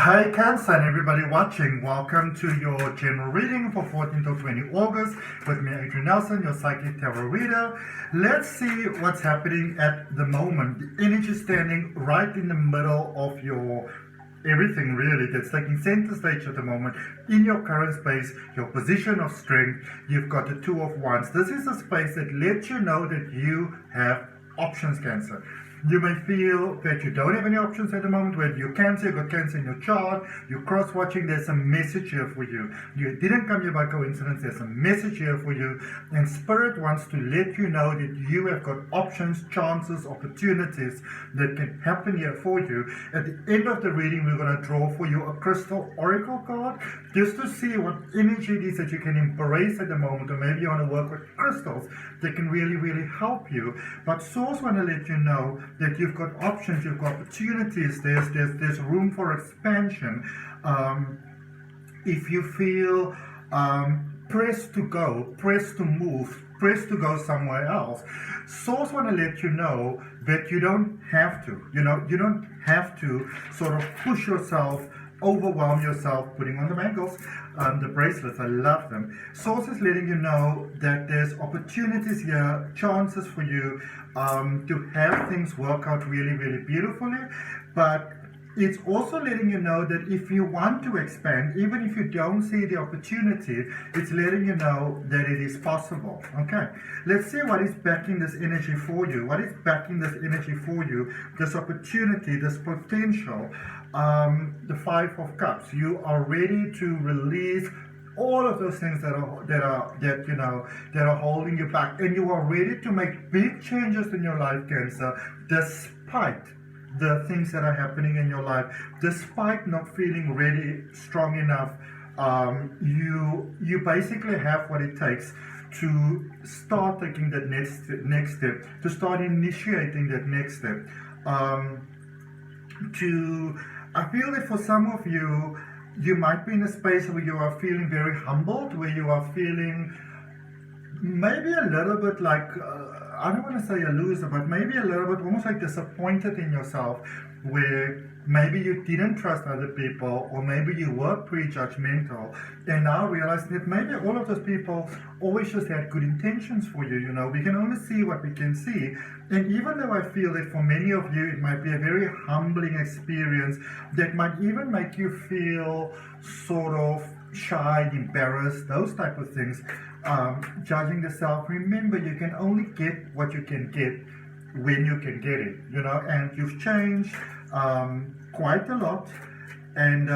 Hi Cancer and everybody watching, welcome to your general reading for 14 to 20 August with me, Adrian Nelson, your psychic tarot reader. Let's see what's happening at the moment. The energy standing right in the middle of your everything really that's taking center stage at the moment in your current space, your position of strength. You've got the Two of Wands. This is a space that lets you know that you have options, Cancer. You may feel that you don't have any options at the moment, whether you're Cancer, you've got Cancer in your chart, you're cross-watching, there's a message here for you. You didn't come here by coincidence, there's a message here for you. And Spirit wants to let you know that you have got options, chances, opportunities that can happen here for you. At the end of the reading, we're going to draw for you a crystal oracle card, just to see what energy it is that you can embrace at the moment, or maybe you want to work with crystals that can really, really help you. But Source want to let you know that you've got options, you've got opportunities, there's room for expansion. If you feel pressed to go, pressed to move, pressed to go somewhere else, Source want to let you know that you don't have to, you don't have to sort of push yourself, overwhelm yourself, putting on the bangles, the bracelets, I love them. Source is letting you know that there's opportunities here, chances for you to have things work out really, really beautifully. But it's also letting you know that if you want to expand, even if you don't see the opportunity, it's letting you know that it is possible. Okay, let's see what is backing this energy for you. What is backing this energy for you? This opportunity, this potential. The Five of Cups. You are ready to release all of those things that are holding you back, and you are ready to make big changes in your life, Cancer, despite the things that are happening in your life, despite not feeling ready, strong enough. You basically have what it takes to start taking that next step, to start initiating that next step. I feel that for some of you, you might be in a space where you are feeling very humbled, where you are feeling maybe a little bit like, I don't want to say a loser, but maybe a little bit almost like disappointed in yourself, where maybe you didn't trust other people, or maybe you were prejudgmental, and now realizing that maybe all of those people always just had good intentions for you. We can only see what we can see. And even though I feel that for many of you, it might be a very humbling experience that might even make you feel sort of shy, embarrassed, those type of things, judging yourself. Remember, you can only get what you can get when you can get it, and you've changed quite a lot. And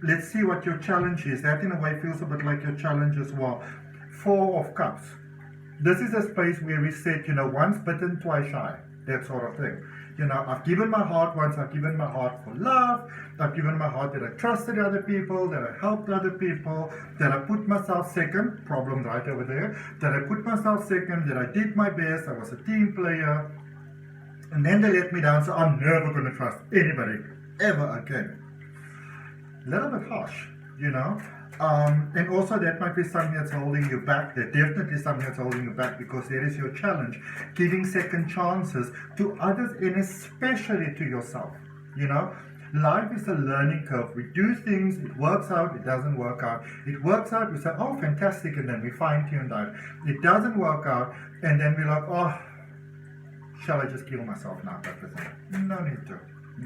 let's see what your challenge is. That in a way feels a bit like your challenge as well. Four of Cups. This is a space where we said, once bitten, twice shy, that sort of thing. I've given my heart once, I've given my heart for love, I've given my heart that I trusted other people, that I helped other people, that I put myself second, problem right over there, that I put myself second, that I did my best, I was a team player, and then they let me down, so I'm never going to trust anybody, ever again. A little bit harsh, and also that might be something that's holding you back. That definitely something that's holding you back, because there is your challenge, giving second chances to others and especially to yourself. Life is a learning curve. We do things, it works out, it doesn't work out. It works out, we say, oh, fantastic, and then we fine-tune that. It doesn't work out, and then we're like, oh, shall I just kill myself now? No need to.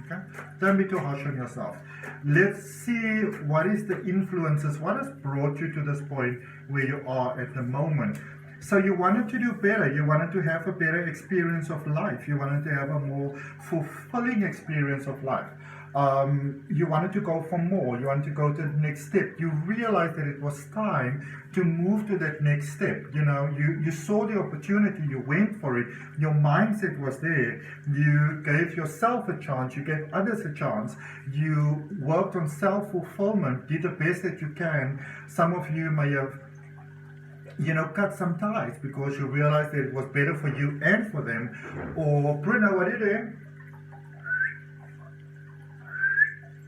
Okay? Don't be too harsh on yourself. Let's see what is the influences, what has brought you to this point where you are at the moment. So you wanted to do better, you wanted to have a better experience of life, you wanted to have a more fulfilling experience of life. You wanted to go for more, you wanted to go to the next step. You realized that it was time to move to that next step. You saw the opportunity, you went for it, your mindset was there, you gave yourself a chance, you gave others a chance, you worked on self-fulfillment, did the best that you can. Some of you may have cut some ties because you realized that it was better for you and for them. Or, Bruno, what are you doing?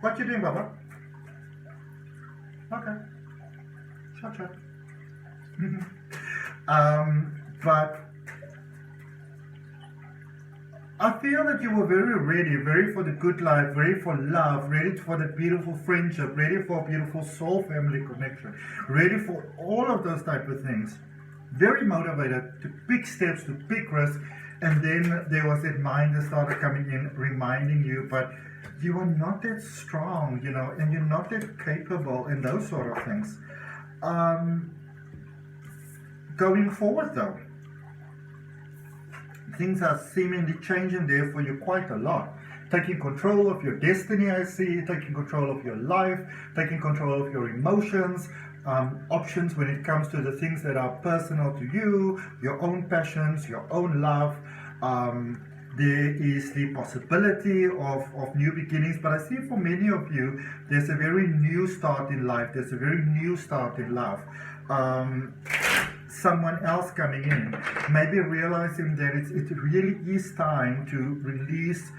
What you doing, Baba? Okay. Shut. But I feel that you were very ready for the good life, ready for love, ready for the beautiful friendship, ready for a beautiful soul family connection, ready for all of those type of things. Very motivated to pick steps, to pick risks, and then there was that mind that started coming in, reminding you, but you are not that strong, you know, and you're not that capable, and those sort of things. Going forward though, things are seemingly changing there for you quite a lot. Taking control of your destiny, I see, taking control of your life, taking control of your emotions, options when it comes to the things that are personal to you, your own passions, your own love. There is the possibility of new beginnings, but I see for many of you, there's a very new start in life, there's a very new start in love. Someone else coming in, maybe realizing that it really is time to release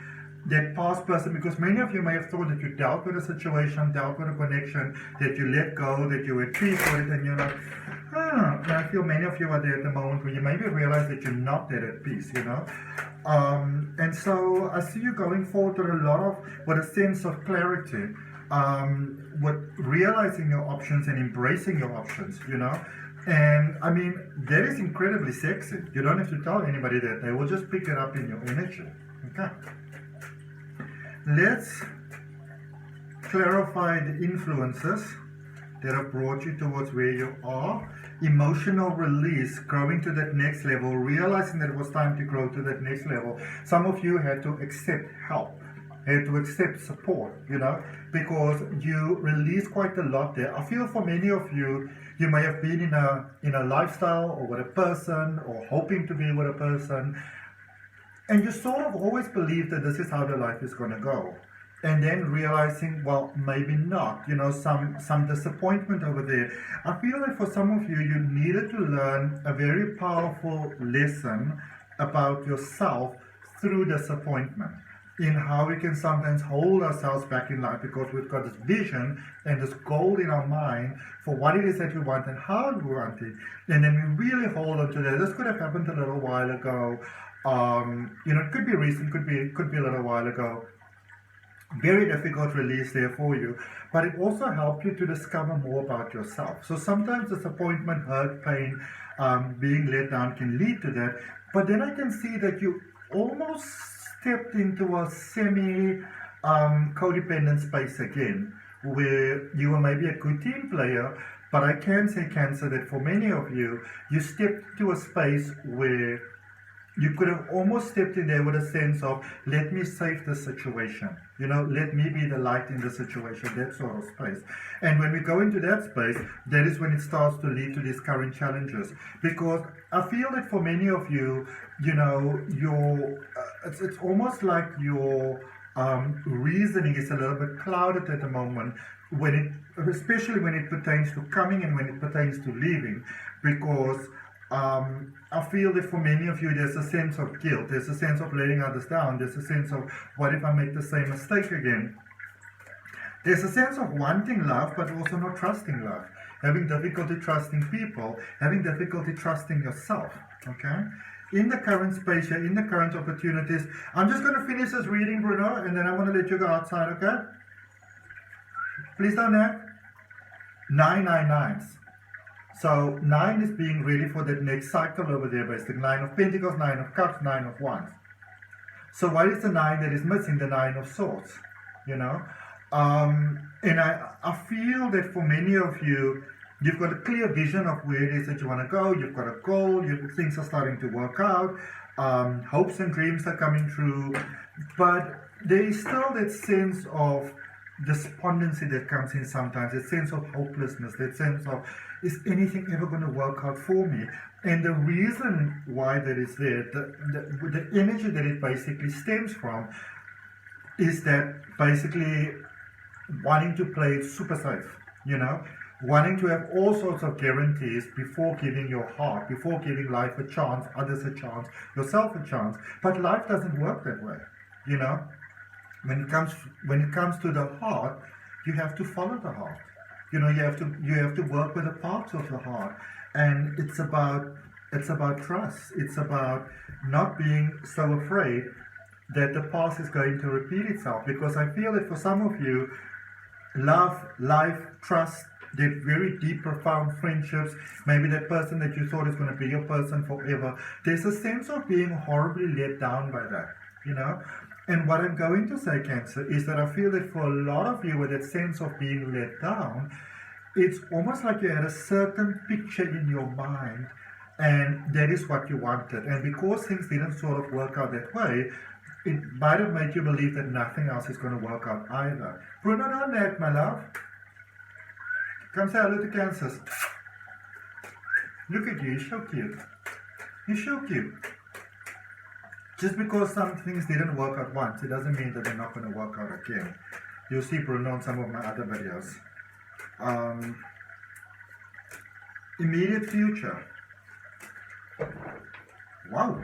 that past person, because many of you may have thought that you dealt with a situation, dealt with a connection, that you let go, that you were at peace with it, and you're like, and I feel many of you are there at the moment where you maybe realize that you're not there at peace, you know. And so I see you going forward with a sense of clarity, with realizing your options and embracing your options, you know. And I mean, that is incredibly sexy. You don't have to tell anybody that. They will just pick it up in your energy. Okay. Let's clarify the influences that have brought you towards where you are. Emotional release, growing to that next level, realizing that it was time to grow to that next level. Some of you had to accept help, had to accept support, you know, because you released quite a lot there. I feel for many of you, you may have been in a lifestyle or with a person or hoping to be with a person, and you sort of always believe that this is how the life is going to go. And then realizing, well, maybe not, you know, some disappointment over there. I feel that for some of you, you needed to learn a very powerful lesson about yourself through disappointment, in how we can sometimes hold ourselves back in life because we've got this vision and this goal in our mind for what it is that we want and how we want it. And then we really hold on to that. This could have happened a little while ago. You know, it could be recent, could be a little while ago. Very difficult release there for you, but it also helped you to discover more about yourself. So sometimes disappointment, hurt, pain, being let down can lead to that. But then I can see that you almost stepped into a semi-codependent space again, where you were maybe a good team player, but I can say, Cancer, that for many of you, you stepped into a space where you could have almost stepped in there with a sense of, let me save the situation, you know, let me be the light in the situation, that sort of space. And when we go into that space, that is when it starts to lead to these current challenges. Because I feel that for many of you, you know, it's almost like your reasoning is a little bit clouded at the moment, especially when it pertains to coming and when it pertains to leaving, because I feel that for many of you, there's a sense of guilt, there's a sense of letting others down, there's a sense of, what if I make the same mistake again? There's a sense of wanting love, but also not trusting love, having difficulty trusting people, having difficulty trusting yourself, okay? In the current space here, in the current opportunities, I'm just going to finish this reading, Bruno, and then I'm going to let you go outside, okay? Please don't have 999s. So 9 is being ready for that next cycle over there, basically. 9 of Pentacles, 9 of Cups, 9 of Wands. So what is the 9 that is missing? The 9 of Swords, you know? And I feel that for many of you, you've got a clear vision of where it is that you want to go. You've got a goal. Things are starting to work out. Hopes and dreams are coming true. But there is still that sense of despondency that comes in sometimes, that sense of hopelessness, that sense of, is anything ever going to work out for me? And the reason why that is there, the energy that it basically stems from, is that basically wanting to play it super safe, you know, wanting to have all sorts of guarantees before giving your heart, before giving life a chance, others a chance, yourself a chance. But life doesn't work that way, you know. When it comes to the heart, you have to follow the heart. You know, you have to work with the parts of the heart, and it's about trust. It's about not being so afraid that the past is going to repeat itself, because I feel that for some of you, love, life, trust, they're very deep, profound friendships, maybe that person that you thought is going to be your person forever, there's a sense of being horribly let down by that, you know. And what I'm going to say, Cancer, is that I feel that for a lot of you with that sense of being let down, it's almost like you had a certain picture in your mind and that is what you wanted. And because things didn't sort of work out that way, it might have made you believe that nothing else is going to work out either. Bruno, don't that, my love. Come say hello to Cancers. Look at you, you're so cute. You're so cute. Just because some things didn't work out once, it doesn't mean that they're not going to work out again. You'll see Bruno in some of my other videos. Immediate future. Wow.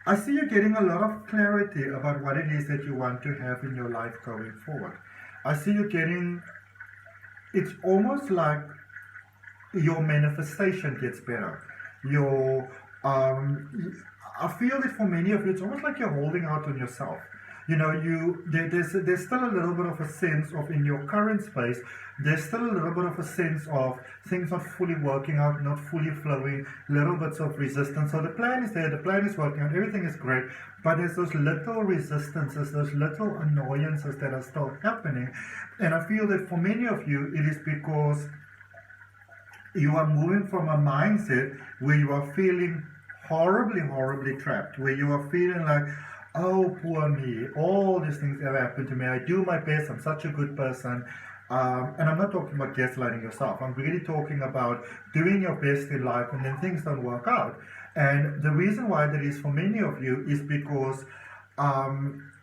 I see you getting a lot of clarity about what it is that you want to have in your life going forward. I see you getting, it's almost like your manifestation gets better. I feel that for many of you, it's almost like you're holding out on yourself. You know, there's still a little bit of a sense of, in your current space, there's still a little bit of a sense of things not fully working out, not fully flowing, little bits of resistance. So the plan is there, the plan is working out, everything is great, but there's those little resistances, those little annoyances that are still happening. And I feel that for many of you, it is because you are moving from a mindset where you are feeling horribly, horribly trapped, where you are feeling like, oh, poor me, all these things ever happened to me, I do my best, I'm such a good person. And I'm not talking about gaslighting yourself, I'm really talking about doing your best in life and then things don't work out. And the reason why that is for many of you is because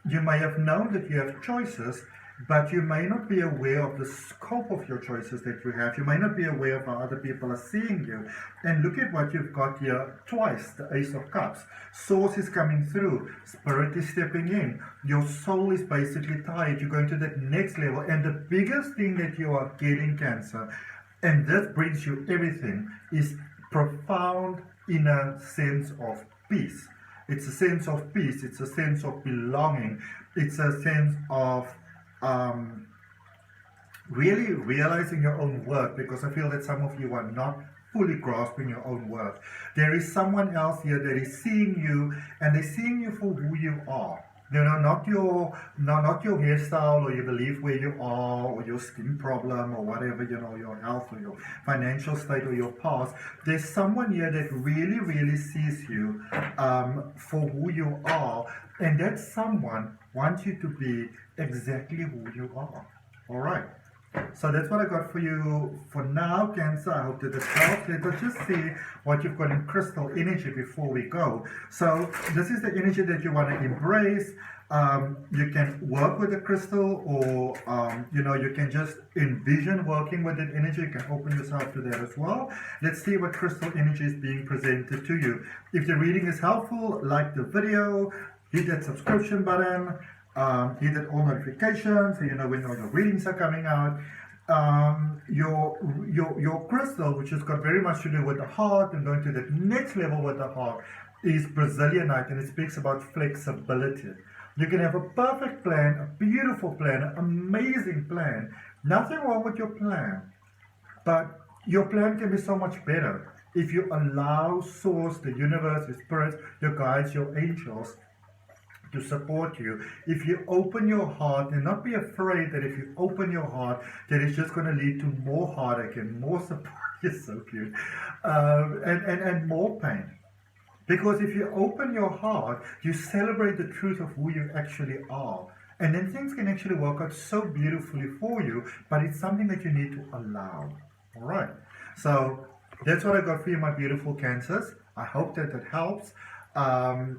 you may have known that you have choices, but you may not be aware of the scope of your choices that you have. You may not be aware of how other people are seeing you. And look at what you've got here twice, the Ace of Cups. Source is coming through. Spirit is stepping in. Your soul is basically tired. You're going to that next level. And the biggest thing that you are getting, Cancer, and this brings you everything, is profound inner sense of peace. It's a sense of peace. It's a sense of belonging. It's a sense of really realizing your own worth, because I feel that some of you are not fully grasping your own worth. There is someone else here that is seeing you, and they're seeing you for who you are. You know, not your hairstyle, or your belief where you are, or your skin problem, or whatever, you know, your health, or your financial state, or your past. There's someone here that really, really sees you for who you are, and that someone wants you to be exactly who you are. All right. So that's what I got for you for now, Cancer. I hope that it helps. Let's just see what you've got in crystal energy before we go. So this is the energy that you want to embrace. You can work with the crystal, or you know, you can just envision working with that energy. You can open yourself to that as well. Let's see what crystal energy is being presented to you. If the reading is helpful, like the video, hit that subscription button. Hit that all notifications so you know when all your readings are coming out. Your crystal, which has got very much to do with the heart and going to the next level with the heart, is Brazilianite, and it speaks about flexibility. You can have a perfect plan, a beautiful plan, an amazing plan. Nothing wrong with your plan, but your plan can be so much better if you allow Source, the universe, your spirits, your guides, your angels to support you. If you open your heart, and not be afraid that if you open your heart, that it's just going to lead to more heartache and more support. You're so cute. And more pain. Because if you open your heart, you celebrate the truth of who you actually are. And then things can actually work out so beautifully for you, but it's something that you need to allow. All right. So that's what I got for you, my beautiful Cancers. I hope that it helps.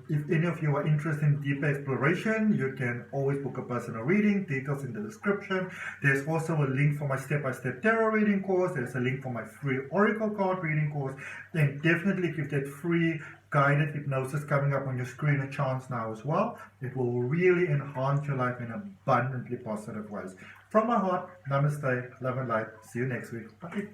If any of you are interested in deeper exploration, you can always book a personal reading, details in the description. There's also a link for my step-by-step tarot reading course. There's a link for my free oracle card reading course. And definitely give that free guided hypnosis coming up on your screen a chance now as well. It will really enhance your life in abundantly positive ways. From my heart, namaste, love and light. See you next week. Bye.